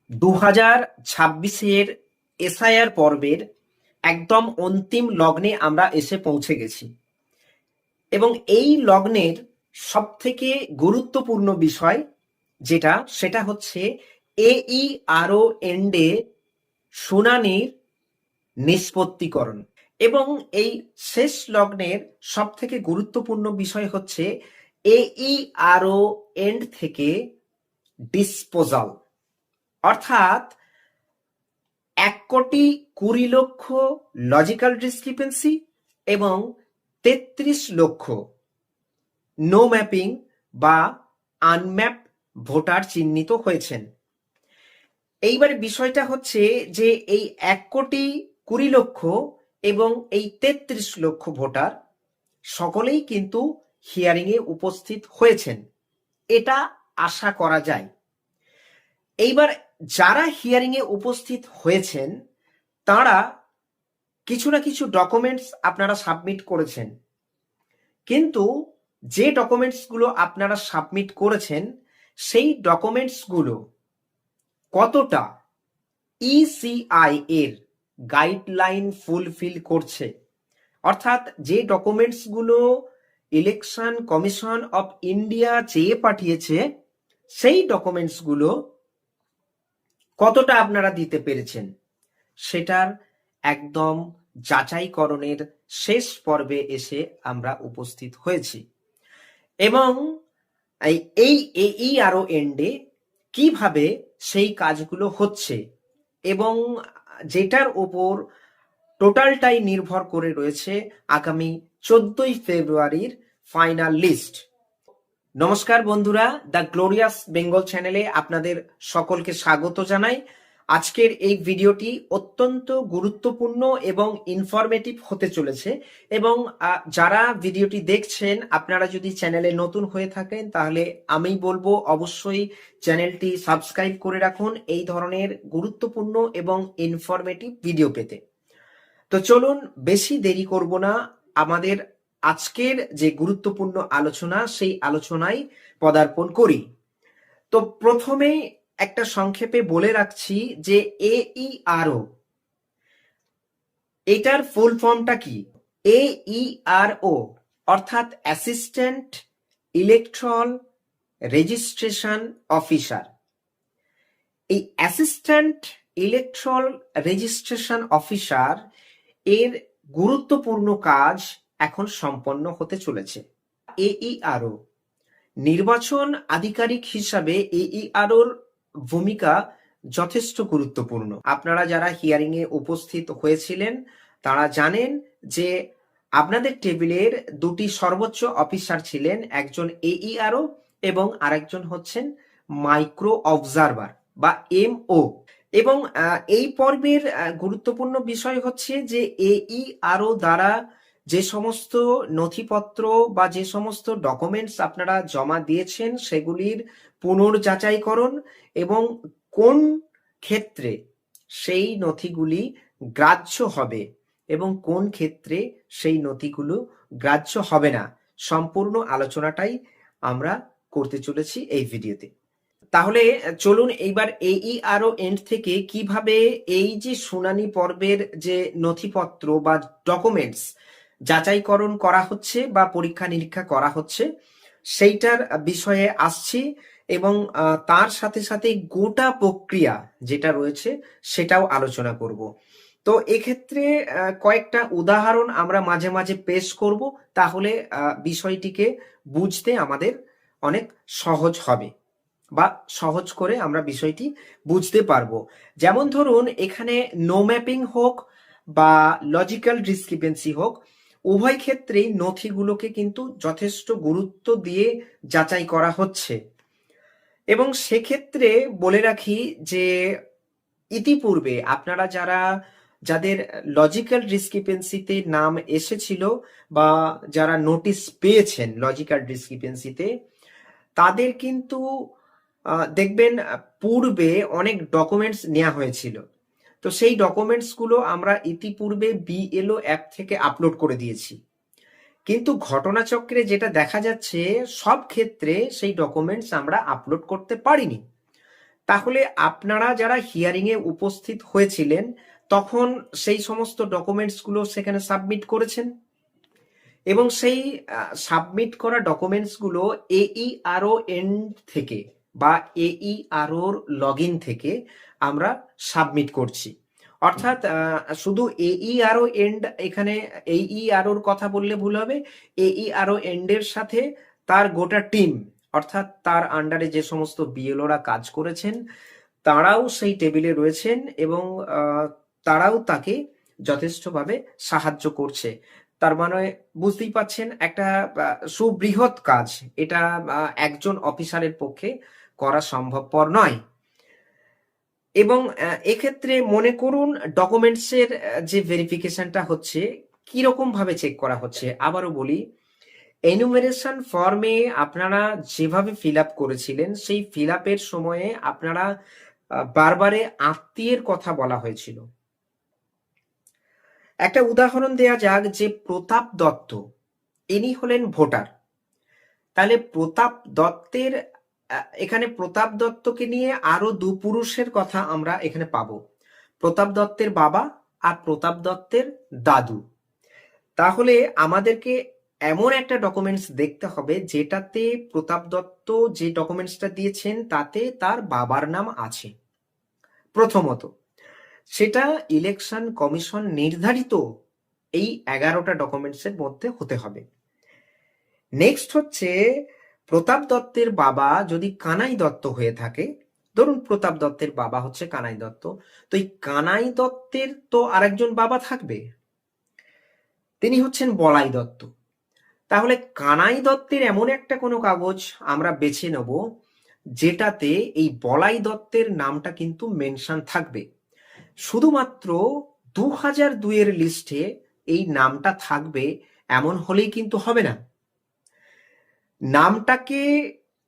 2026-এর SIR পর্বের একদম অন্তিম লগ্নে আমরা এসে পৌঁছে গেছি এবং এই লগ্নের সবথেকে গুরুত্বপূর্ণ বিষয় সেটা হচ্ছে AERO এন্ডে শুনানির নিষ্পত্তিকরণ। এবং এই শেষ লগ্নের সবথেকে গুরুত্বপূর্ণ বিষয় হচ্ছে AERO এন্ড থেকে ডিসপোজাল, অর্থাৎ 1,20,00,000 লজিক্যাল ডিসক্রিপেন্সি এবং 33 লক্ষ নো ম্যাপিং বা আনম্যাপ ভোটার চিহ্নিত হয়েছেন। এইবারে বিষয়টা হচ্ছে যে এই 1,20,00,000 এবং এই 33 লক্ষ ভোটার সকলেই কিন্তু হিয়ারিং এ উপস্থিত হয়েছেন, এটা আশা করা যায়। এইবার যারা হিয়ারিং এ উপস্থিত হয়েছেন তারা কিছু না কিছু ডকুমেন্টস আপনারা সাবমিট করেছেন, কিন্তু যে ডকুমেন্টসগুলো আপনারা সাবমিট করেছেন সেই ডকুমেন্টসগুলো কতটা ইসিআই এর গাইডলাইন ফুলফিল করছে, অর্থাৎ যে ডকুমেন্টসগুলো ইলেকশন কমিশন অফ ইন্ডিয়া চেয়ে পাঠিয়েছে সেই ডকুমেন্টসগুলো কতটা আপনারা দিতে পেরেছেন, সেটার একদম যাচাইকরণের শেষ পর্বে এসে আমরা উপস্থিত হয়েছি। এবং এই AERO এন্ডে কিভাবে সেই কাজগুলো হচ্ছে এবং যেটার উপর টোটালটাই নির্ভর করে রয়েছে আগামী 14ই ফেব্রুয়ারির ফাইনাল লিস্ট। নমস্কার বন্ধুরা, দ্য গ্লোরিয়াস বেঙ্গল চ্যানেলে আপনাদের সকলকে স্বাগত জানাই। আজকের এই ভিডিওটি অত্যন্ত গুরুত্বপূর্ণ এবং ইনফরমেটিভ হতে চলেছে এবং যারা ভিডিওটি দেখছেন আপনারা যদি চ্যানেলে নতুন হয়ে থাকেন তাহলে আমি বলবো অবশ্যই চ্যানেলটি সাবস্ক্রাইব করে রাখুন এই ধরনের গুরুত্বপূর্ণ এবং ইনফরমেটিভ ভিডিও পেতে। তো চলুন বেশি দেরি করব না, আমাদের আজকের যে গুরুত্বপূর্ণ আলোচনা সেই আলোচনায় পদার্পণ করি। তো প্রথমেই একটা সংক্ষেপে বলে রাখছি যে AERO এটার ফুল ফর্মটা কি। AERO অর্থাৎ অ্যাসিস্ট্যান্ট ইলেকট্রাল রেজিস্ট্রেশন অফিসার। এই অ্যাসিস্ট্যান্ট ইলেকট্রাল রেজিস্ট্রেশন অফিসার এর গুরুত্বপূর্ণ কাজ এখন সম্পন্ন হতে চলেছে। AERO নির্বাচন আধিকারিক হিসাবে AEROর ভূমিকা যথেষ্ট গুরুত্বপূর্ণ। আপনারা যারা হিয়ারিং এ উপস্থিত হয়েছিলেন তারা জানেন যে আপনাদের টেবিলের দুটি সর্বোচ্চ অফিসার ছিলেন, একজন AERO এবং আরেকজন হচ্ছেন মাইক্রো অবজারভার বা MO। এবং এই পর্বের গুরুত্বপূর্ণ বিষয় হচ্ছে যে AERO দ্বারা যে সমস্ত নথিপত্র বা যে সমস্ত ডকুমেন্টস আপনারা জমা দিয়েছেন সেগুলির পুনর্যাচাইকরণ এবং কোন ক্ষেত্রে সেই নথিগুলি গ্রাহ্য হবে এবং কোন ক্ষেত্রে সেই নথিগুলো গ্রাহ্য হবে না, সম্পূর্ণ আলোচনাটাই আমরা করতে চলেছি এই ভিডিওতে। তাহলে চলুন এইবার AERO এন্ড থেকে কিভাবে এই যে শুনানি পর্বের যে নথিপত্র বা ডকুমেন্টস যাচাইকরণ করা হচ্ছে বা পরীক্ষা নিরীক্ষা করা হচ্ছে সেইটার বিষয়ে আসছি এবং তার সাথে সাথে গোটা প্রক্রিয়া যেটা রয়েছে সেটাও আলোচনা করব। তো এক্ষেত্রে কয়েকটা উদাহরণ আমরা মাঝে মাঝে পেশ করব, তাহলে বিষয়টিকে বুঝতে আমাদের অনেক সহজ হবে বা সহজ করে আমরা বিষয়টি বুঝতে পারবো। যেমন ধরুন এখানে নো ম্যাপিং হোক বা লজিক্যাল ডিসক্রিপেন্সি হোক, উভয় ক্ষেত্রেই নথিগুলোকে কিন্তু যথেষ্ট গুরুত্ব দিয়ে যাচাই করা হচ্ছে। এবং সেক্ষেত্রে বলে রাখি যে ইতিপূর্বে আপনারা যাদের লজিক্যাল ডিসক্রিপেন্সিতে নাম এসেছিল বা যারা নোটিশ পেয়েছেন লজিক্যাল ডিসক্রিপেন্সিতে, তাদের কিন্তু দেখবেন পূর্বে অনেক ডকুমেন্টস নেওয়া হয়েছিল। তো সেই ডকুমেন্টসগুলো আমরা ইতিপূর্বে BLO অ্যাপ থেকে আপলোড করে দিয়েছি, কিন্তু ঘটনাচক্রে যেটা দেখা যাচ্ছে সব ক্ষেত্রে সেই ডকুমেন্টস আমরা আপলোড করতে পারিনি। তাহলে আপনারা যারা হিয়ারিং এ উপস্থিত হয়েছিলেন তখন সেই সমস্ত ডকুমেন্টসগুলো সেখানে সাবমিট করেছেন এবং সেই সাবমিট করা ডকুমেন্টসগুলো এইআরও এন্ড থেকে বা এইআরওর লগ ইন থেকে আমরা সাবমিট করছি। অর্থাৎ শুধু এইআরও এন্ড, এখানে এইআরওর কথা বললে ভুল হবে, এইআরও এন্ডের সাথে তার গোটা টিম, অর্থাৎ তার আন্ডারে যে সমস্ত বিএলওরা কাজ করেছেন তারাও সেই টেবিলে রয়েছেন এবং তারাও তাকে যথেষ্টভাবে সাহায্য করছে। তার মানে বুঝতেই পাচ্ছেন একটা সুবৃহৎ কাজ, এটা একজন অফিসারের পক্ষে করা সম্ভবপর নয়। এবং এক্ষেত্রে মনে করুন ডকুমেন্টসের যে ভেরিফিকেশনটা হচ্ছে কিরকম ভাবে চেক করা হচ্ছে, আবারও বলি, এনুমেরেশন ফর্মে আপনারা যেভাবে ফিল আপ করেছিলেন সেই ফিল আপের সময়ে আপনারা বারবারে আত্মীয়ের কথা বলা হয়েছিল। একটা উদাহরণ দেয়া যাক যে প্রতাপ দত্ত, ইনি হলেন ভোটার, তাহলে প্রতাপ দত্তের এখানে প্রতাপ দত্তকে নিয়ে আরো দু পুরুষের কথা আমরা এখানে পাবো, প্রতাপ দত্তের বাবা আর প্রতাপ দত্তের দাদু। তাহলে আমাদেরকে এমন একটা ডকুমেন্টস দেখতে হবে যেটাতে প্রতাপ দত্ত যে ডকুমেন্টসটা দিয়েছেন তাতে তার বাবার নাম আছে প্রথমত, সেটা ইলেকশন কমিশন নির্ধারিত এই 11টা ডকুমেন্টসের মধ্যে হতে হবে। নেক্সট হচ্ছে প্রতাপ দত্তের বাবা যদি কানাই দত্ত হয়ে থাকে, ধরুন প্রতাপ দত্তের বাবা হচ্ছে কানাই দত্ত, তো এই কানাই দত্তের তো আরেকজন বাবা থাকবে, তিনি হচ্ছেন বলাই দত্ত। তাহলে কানাই দত্তের এমন একটা কোনো কাগজ আমরা বেছে নেব যেটাতে এই বলাই দত্তের নামটা কিন্তু মেনশন থাকবে। শুধুমাত্র 2002 লিস্টে এই নামটা থাকবে এমন হলেই কিন্তু হবে না,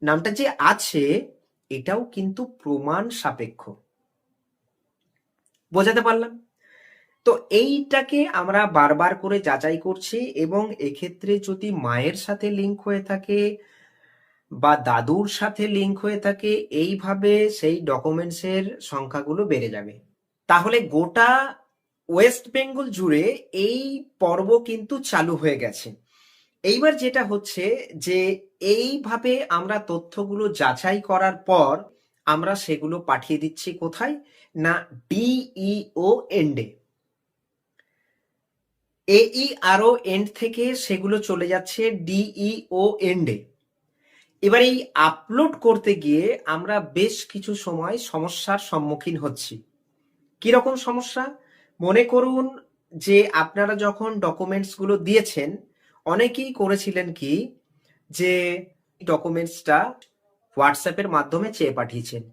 নামটা যে আছে এটাও কিন্তু প্রমাণ সাপেক্ষ। বোঝাতে পারলাম? তো এইটাকে আমরা বারবার করে যাচাই করছি এবং এক্ষেত্রে যদি মায়ের সাথে লিঙ্ক হয়ে থাকে বা দাদুর সাথে লিঙ্ক হয়ে থাকে, এইভাবে সেই ডকুমেন্টসের সংখ্যাগুলো বেড়ে যাবে। তাহলে গোটা ওয়েস্ট বেঙ্গল জুড়ে এই পর্ব কিন্তু চালু হয়ে গেছে। এইবার যেটা হচ্ছে যে এইভাবে আমরা তথ্যগুলো যাচাই করার পর আমরা সেগুলো পাঠিয়ে দিচ্ছি কোথায় না ডিইও এন্ডে। এইআরও এন্ড থেকে সেগুলো চলে যাচ্ছে ডিইও এন্ডে। এবার এই আপলোড করতে গিয়ে আমরা বেশ কিছু সময় সমস্যার সম্মুখীন হচ্ছি। কিরকম সমস্যা? মনে করুন যে আপনারা যখন ডকুমেন্টসগুলো দিয়েছেন অনেকেই করেছিলেন কি যে ডকুমেন্টসটা হোয়াটসঅ্যাপের মাধ্যমে চেয়ে পাঠিয়েছেন,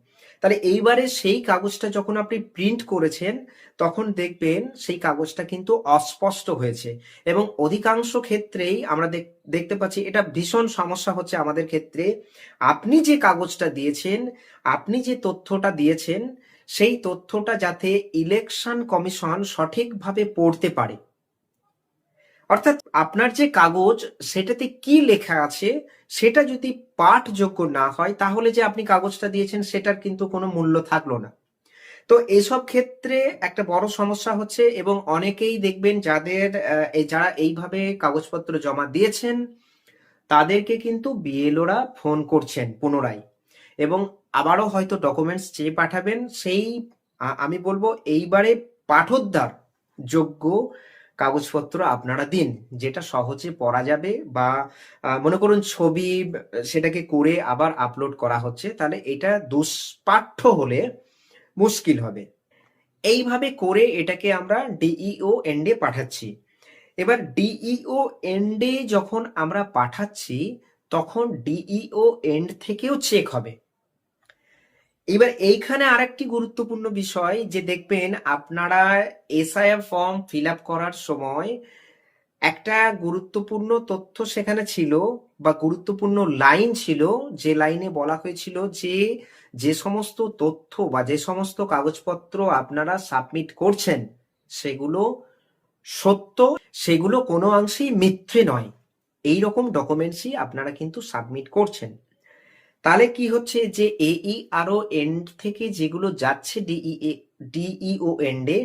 তাহলে এইবারে সেই কাগজটা যখন আপনি প্রিন্ট করেছেন তখন দেখবেন সেই কাগজটা কিন্তু অস্পষ্ট হয়েছে এবং অধিকাংশ ক্ষেত্রেই আমরা দেখতে পাচ্ছি এটা ভীষণ সমস্যা হচ্ছে আমাদের ক্ষেত্রে। আপনি যে কাগজটা দিয়েছেন, আপনি যে তথ্যটা দিয়েছেন সেই তথ্যটা যাতে ইলেকশন কমিশন সঠিকভাবে পড়তে পারে, অর্থাৎ আপনার যে কাগজ সেটাতে কি লেখা আছে সেটা যদি পাঠযোগ্য না হয় তাহলে যে আপনি কাগজটা দিয়েছেন সেটার কিন্তু কোনো মূল্য থাকলো না। তো এসব ক্ষেত্রে একটা বড় সমস্যা হচ্ছে এবং অনেকেই দেখবেন যারা এইভাবে কাগজপত্র জমা দিয়েছেন তাদেরকে কিন্তু বিএলওরা ফোন করছেন পুনরায় এবং আবারও হয়তো ডকুমেন্টস চেয়ে পাঠাবেন। সেই আমি বলবো এইবারে পাঠোদ্ধার যোগ্য কাগজপত্র আপনারা দিন, যেটা সহজে পড়া যাবে বা মনে করুন ছবি সেটাকে করে আবার আপলোড করা হচ্ছে, তাহলে এটা দুষ্পাঠ্য হলে মুশকিল হবে। এইভাবে করে এটাকে আমরা ডিইও এন্ডে পাঠাচ্ছি। এবার ডিইও এন্ডে যখন আমরা পাঠাচ্ছি তখন ডিইও এন্ড থেকেও চেক হবে। এবার এইখানে আরেকটি গুরুত্বপূর্ণ বিষয় যে দেখবেন আপনারা এসআইআর ফর্ম ফিল আপ করার সময় একটা গুরুত্বপূর্ণ তথ্য সেখানে ছিল বা গুরুত্বপূর্ণ লাইন ছিল, যে লাইনে বলা হয়েছিল যে যে সমস্ত তথ্য বা যে সমস্ত কাগজপত্র আপনারা সাবমিট করছেন সেগুলো সত্য, সেগুলো কোনো অংশেই মিথ্যে নয়, এই রকম ডকুমেন্টসই আপনারা কিন্তু সাবমিট করছেন। তাহলে কি হচ্ছে যে AERO এন্ড থেকে যেগুলো যাচ্ছে ডিইও এন্ডে,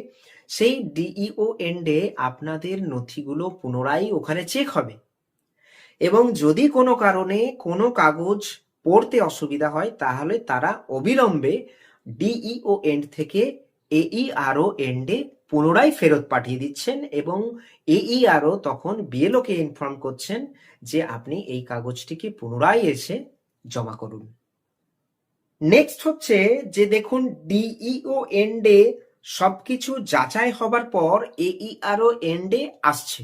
সেই ডিইও এন্ডে আপনাদের নথিগুলো পুনরায় ওখানে চেক হবে, এবং যদি কোনো কারণে কোনো কাগজ পড়তে অসুবিধা হয় তাহলে তারা অবিলম্বে ডিইও এন্ড থেকে AERO এন্ডে পুনরায় ফেরত পাঠিয়ে দিচ্ছেন, এবং AERO তখন বিএলওকে ইনফর্ম করছেন যে আপনি এই কাগজটিকে পুনরায় এসে জমা করুন। নেক্সট হচ্ছে যে দেখুন, ডিইও এন্ডে সবকিছু যাচাই হবার পর AERO এন্ডে আসছে।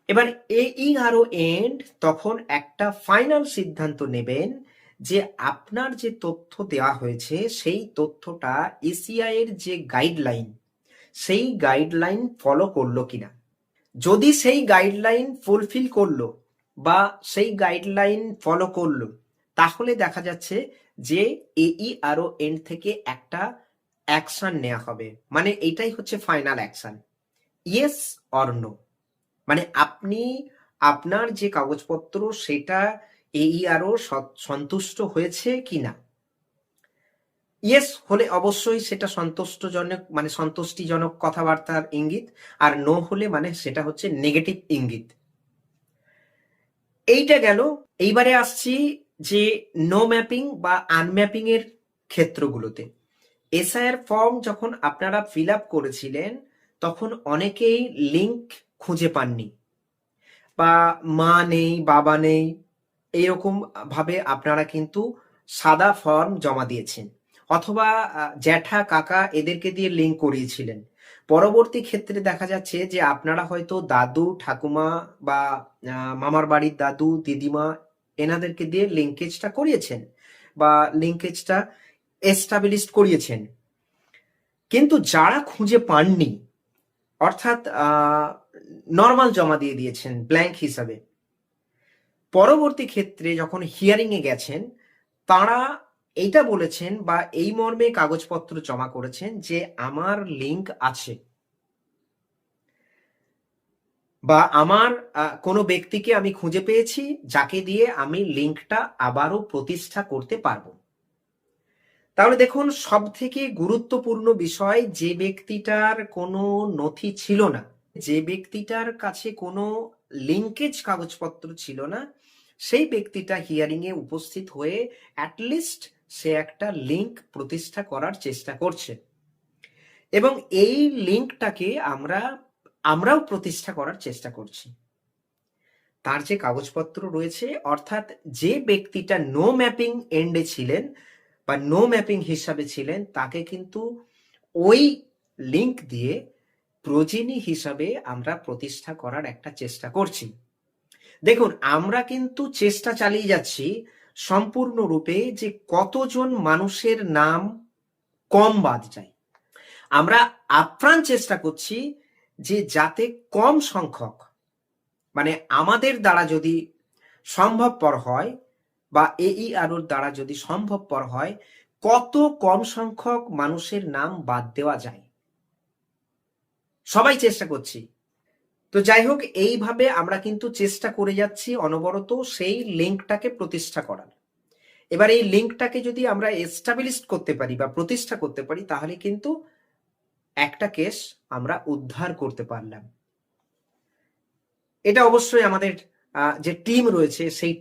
এবার AERO এন্ড তখন একটা ফাইনাল সিদ্ধান্ত নেবেন যে আপনার যে তথ্য দেওয়া হয়েছে সেই তথ্যটা এসিআই এর যে গাইডলাইন, সেই গাইডলাইন ফলো করলো কিনা। যদি সেই গাইডলাইন ফুলফিল করলো বা সেই গাইডলাইন ফলো করলো, তাহলে দেখা যাচ্ছে যে AERO এন্ড থেকে একটা অ্যাকশন নেওয়া হবে, মানে এটাই হচ্ছে final action, yes or no. মানে আপনি আপনার যে কাগজপত্র সেটা AERO সন্তুষ্ট হয়েছে কিনা। ইয়েস হলে অবশ্যই সেটা সন্তুষ্টজনক, মানে সন্তুষ্টিজনক কথাবার্তার ইঙ্গিত, আর নো হলে মানে সেটা হচ্ছে নেগেটিভ ইঙ্গিত। এইটা গেল। এইবারে আসছি যে নো ম্যাপিং বা আনম্যাপিং এর ক্ষেত্রগুলোতে। এসআইআর ফর্ম যখন আপনারা ফিল আপ করেছিলেন তখন অনেকেই লিংক খুঁজে পাননি, বা মা নেই বাবা নেই এইরকম ভাবে আপনারা কিন্তু সাদা ফর্ম জমা দিয়েছেন, অথবা জ্যাঠা কাকা এদেরকে দিয়ে লিঙ্ক করিয়েছিলেন। পরবর্তী ক্ষেত্রে দেখা যাচ্ছে যে আপনারা হয়তো দাদু ঠাকুমা বা মামার বাড়ির দাদু দিদিমা এনাদেরকে দিয়ে লিঙ্কেজটা করিয়েছেন বা লিঙ্কেজটা এস্টাবলিশ করিয়েছেন, কিন্তু যারা খুঁজে পাননি, অর্থাৎ নর্মাল জমা দিয়ে দিয়েছেন ব্ল্যাঙ্ক হিসাবে, পরবর্তী ক্ষেত্রে যখন হিয়ারিং এ গেছেন তারা এইটা বলেছেন বা এই মর্মে কাগজপত্র জমা করেছেন যে আমার লিঙ্ক আছে, বা আমার কোনো ব্যক্তিকে আমি খুঁজে পেয়েছি যাকে দিয়ে আমি লিঙ্কটা আবারও প্রতিষ্ঠা করতে পারবো। তাহলে দেখুন, সব থেকে গুরুত্বপূর্ণ বিষয়, যে ব্যক্তিটার কোনো নথি ছিল না, যে ব্যক্তিটার কাছে কোনো লিঙ্কেজ কাগজপত্র ছিল না, সেই ব্যক্তিটা হিয়ারিং এ উপস্থিত হয়ে অ্যাটলিস্ট সে একটা লিঙ্ক প্রতিষ্ঠা করার চেষ্টা করছে, এবং এই লিঙ্কটাকে আমরাও প্রতিষ্ঠা করার চেষ্টা করছি। তার যে কাগজপত্র রয়েছে, অর্থাৎ যে ব্যক্তিটা নো ম্যাপিং এন্ডে ছিলেন বা নো ম্যাপিং হিসাবে ছিলেন, তাকে কিন্তু ওই লিঙ্ক দিয়ে প্রোজেনি হিসাবে আমরা প্রতিষ্ঠা করার একটা চেষ্টা করছি। দেখুন, আমরা কিন্তু চেষ্টা চালিয়ে যাচ্ছি সম্পূর্ণরূপে যে কতজন মানুষের নাম কম বাদ যায়। আমরা আপ্রাণ চেষ্টা করছি যে যাতে কম সংখ্যক, মানে আমাদের দ্বারা যদি সম্ভবপর হয় বা AEROর দ্বারা যদি সম্ভবপর হয়, কত কম সংখ্যক মানুষের নাম বাদ দেওয়া যায়, সবাই চেষ্টা করছি। তো যাই হোক, এইভাবে আমরা কিন্তু চেষ্টা করে যাচ্ছি অনবরত সেই লিঙ্কটাকে প্রতিষ্ঠা করার। এবার এই লিঙ্কটাকে যদি আমরা এস্টাবলিশ করতে পারি বা প্রতিষ্ঠা করতে পারি, তাহলে কিন্তু একটা কেস আমরা উদ্ধার করতে পারলাম। এটা অবশ্যই আমাদের যে টিম রয়েছে সেই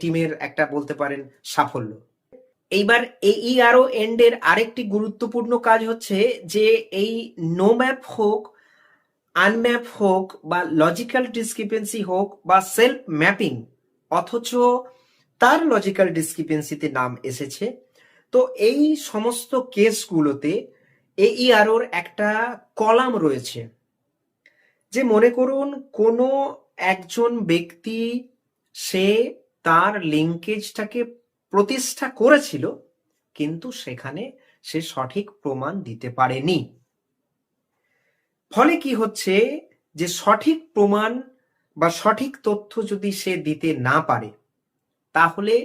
টিমের একটা বলতে পারেন সাফল্য। এইবার AERO এন্ডের আরেকটি গুরুত্বপূর্ণ কাজ হচ্ছে যে এই নো ম্যাপ হোক, আনম্যাপ হোক, বা লজিক্যাল ডিসক্রিপেন্সি হোক, বা সেলফ ম্যাপিং, অথচ তার লজিক্যাল ডিসক্রিপেন্সিতে নাম এসেছে, তো এই সমস্ত কেসগুলোতে AEROর একটা কলাম রয়েছে, যে মনে করুন কোনো একজন ব্যক্তি সে তার লিঙ্কেজটাকে প্রতিষ্ঠা করেছিল কিন্তু সেখানে সে সঠিক প্রমাণ দিতে পারেনি। ফলে কি হচ্ছে যে সঠিক প্রমাণ বা সঠিক তথ্য যদি সে দিতে না পারে, তাহলে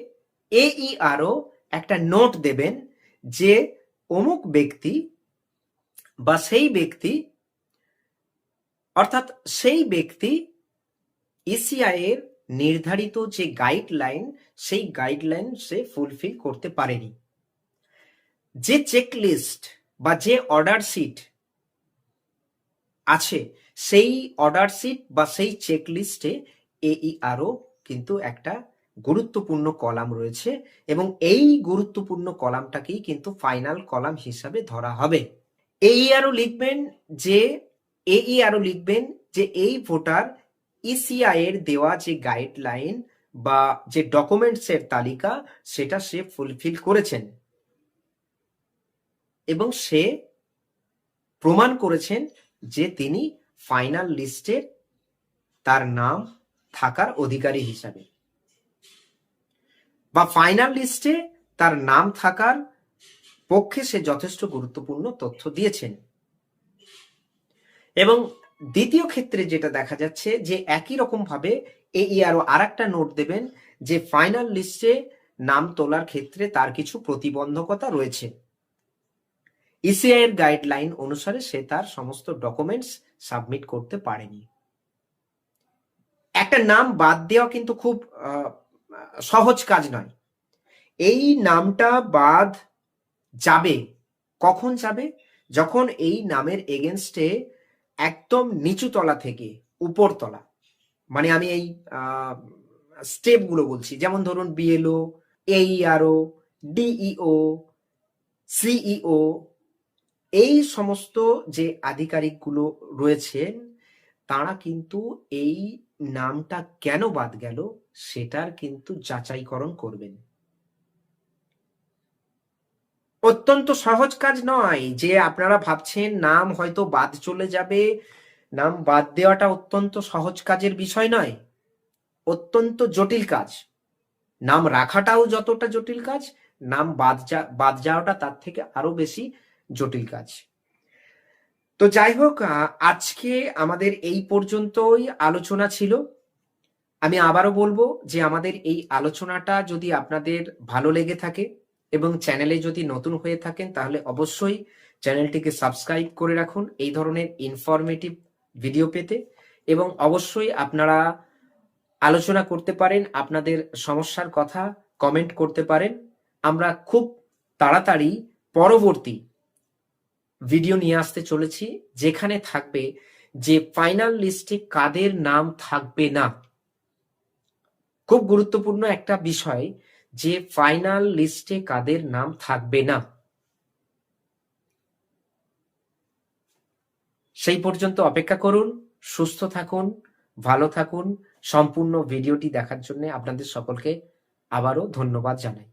AERO একটা নোট দেবেন যে অমুক ব্যক্তি বা সেই ব্যক্তি, অর্থাৎ সেই ব্যক্তি এসিআই এর নির্ধারিত যে গাইডলাইন, সেই গাইডলাইন সে ফুলফিল করতে পারেনি। যে চেকলিস্ট বা যে অর্ডার শিট আছে, সেই অর্ডার শিট বা সেই চেকলিস্টে AERO কিন্তু একটা গুরুত্বপূর্ণ কলাম রয়েছে, এবং এই গুরুত্বপূর্ণ কলামটাকেই কিন্তু ফাইনাল কলাম হিসাবে ধরা হবে। AERO লিখবেন যে এই ভোটার ECI এর দেওয়া যে গাইডলাইন বা যে ডকুমেন্টসের তালিকা, সেটা সে ফুলফিল করেছেন এবং সে প্রমাণ করেছেন যে তিনি ফাইনাল লিস্টে তার নাম থাকার অধিকারী হিসাবে, বা ফাইনাল লিস্টে তার নাম থাকার পক্ষে সে যথেষ্ট গুরুত্বপূর্ণ তথ্য দিয়েছেন। এবং দ্বিতীয় ক্ষেত্রে যেটা দেখা যাচ্ছে যে একই রকম ভাবে AERO আর একটা নোট দেবেন যে ফাইনাল লিস্টে নাম তোলার ক্ষেত্রে তার কিছু প্রতিবন্ধকতা রয়েছে। ECI এর গাইডলাইন অনুসারে সে তার সমস্ত ডকুমেন্টস সাবমিট করতে পারেনি। একটা নাম বাদ দেওয়া কিন্তু খুব সহজ কাজ নয়। এই নামটা বাদ যাবে কখন যাবে? যখন এই নামের এগেনস্টে একদম নিচু তলা থেকে উপর তলা, মানে আমি এই স্টেপগুলো বলছি, যেমন ধরুন BLO, AERO, DEO, CEO, এই সমস্ত যে আধিকারিকগুলো রয়েছেন তারা কিন্তু এই নামটা কেন বাদ গেল সেটার কিন্তু যাচাইকরণ করবেন। অত্যন্ত সহজ কাজ নয় যে আপনারা ভাবছেন নাম হয়তো বাদ চলে যাবে। নাম বাদ দেওয়াটা অত্যন্ত সহজ কাজের বিষয় নয়, অত্যন্ত জটিল কাজ। নাম রাখাটাও যতটা জটিল কাজ, নাম বাদ যাওয়াটা তার থেকে আরো বেশি জটিল কাজ। তো যাই হোক, আজকে আমাদের এই পর্যন্তই আলোচনা ছিল। আমি আবারও বলবো যে আমাদের এই আলোচনাটা যদি আপনাদের ভালো লেগে থাকে এবং চ্যানেলে যদি নতুন হয়ে থাকেন তাহলে অবশ্যই চ্যানেলটিকে সাবস্ক্রাইব করে রাখুন এই ধরনের ইনফরমেটিভ ভিডিও পেতে, এবং অবশ্যই আপনারা আলোচনা করতে পারেন, আপনাদের সমস্যার কথা কমেন্ট করতে পারেন। আমরা খুব তাড়াতাড়ি পরবর্তী ভিডিও নিয়ে আসতে চলেছি যেখানে থাকবে যে ফাইনাল লিস্টে কাদের নাম থাকবে না। খুব গুরুত্বপূর্ণ একটা বিষয় যে ফাইনাল লিস্টে কাদের নাম থাকবে না। সেই পর্যন্ত অপেক্ষা করুন। সুস্থ থাকুন, ভালো থাকুন। সম্পূর্ণ ভিডিওটি দেখার জন্য আপনাদের সকলকে আবারও ধন্যবাদ জানাই।